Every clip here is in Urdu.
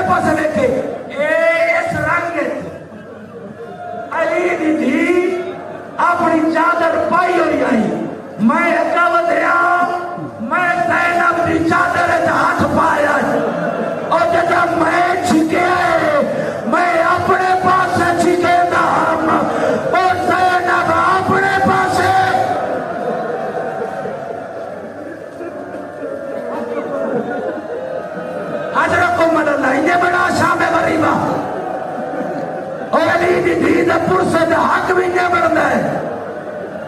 پاس دیکھے اس رنگ علی دی دھی اپنی چادر پائی ہوئی آئی میں اکا ودیا میں زینب دی چادر ہاتھ پایا اور جب میں چھکے میں اپنے پاس چھکے دام اور زینب اپنے پاس حضرکم اللہ انہیں بڑا شام غریبہ اور علی دی دید پرسد حق بھی نہیں بڑھنا ہے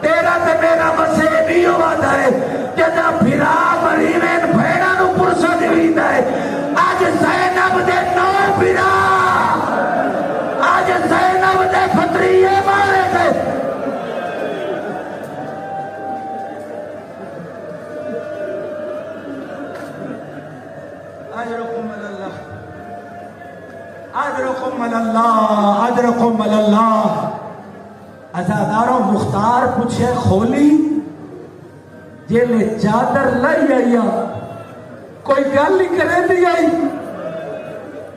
تیرا تے میرا مسئے بھی ہوتا ہے جدا پھرا مریمین بھیڑا نو پرسد ہوتا ہے آج زینب دے نو پھرا آج زینب دے فتریے مارے دے اجرکم اللہ اجرکم اللہ اجرکم اللہ ازاداروں مختار پوچھے کھولی جیلے چادر لائی آئی کوئی گل ہی کریں دی آئی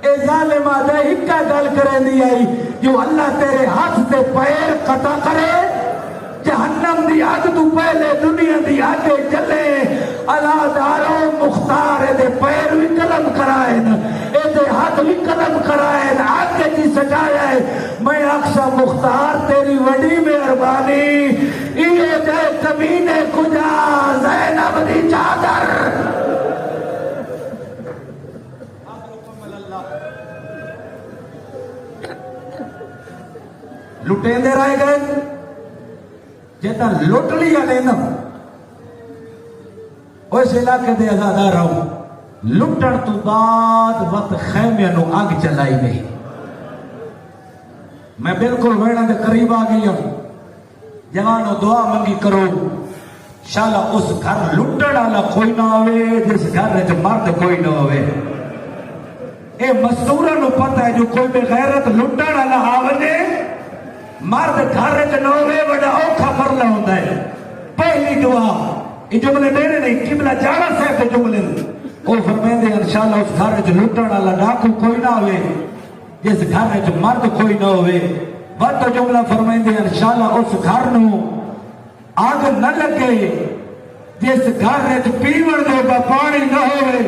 اے ظالم آدھے ہکا گل کریں دی آئی جو اللہ تیرے ہاتھ تے پیر قطع کرے جہنم دی آگ تو پہلے دنیا دی آگے جلے ازاداروں مختار دے پیر بھی قلم کرائیں اے دے ہاتھ بھی قلم کرائیں آگے جی سجایا ہے میں اکسا مختار تیری وڈی مہربانی یہ جائے کمینے کجا زینب دی چادر لٹیں دے رائے گئے جیتا لٹ لیا لینا اس علاقے دے ازادار رہوں لٹن تو بعد وقت خیمیہ نو آگ چلائی گئی میں بالکل ویڑا دے قریب آ گئی ہوں جوانو دعا منگی کرو شالا اس گھر لٹن والا کوئی نہ ہوئے جس گھر جو مرد کوئی نہ ہوئے اے مستورہ نو پتہ ہے جو کوئی بے غیرت لٹن والا آونے مرد گھر جو نہ ہوئے بڑا اوکھا مرلا ہوتا ہے پہلی دعا یہ جملے میرے نہیں قبلہ جانا صاحب کے جملے وہ فرمائیں دے انشاءاللہ اس گھر جو لٹن والا ڈاکو کوئی نہ ہوئے جس گھر جو مرد کوئی نہ ہوئے بات تو جملہ فرمائیں دے انشاءاللہ اس گھر نو آگ نہ لگے جس گھر جو پیور دے با پانی نہ ہوئے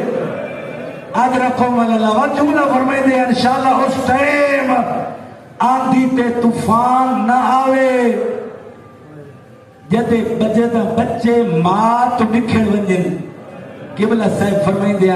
آج رکھوں والا بات جملہ فرمائیں دے انشاءاللہ اس ٹائم آندھی تے طوفان نہ آوے جدے بچے ماں تو نکھڑ ونجن قبلہ صاحب فرمائیں دے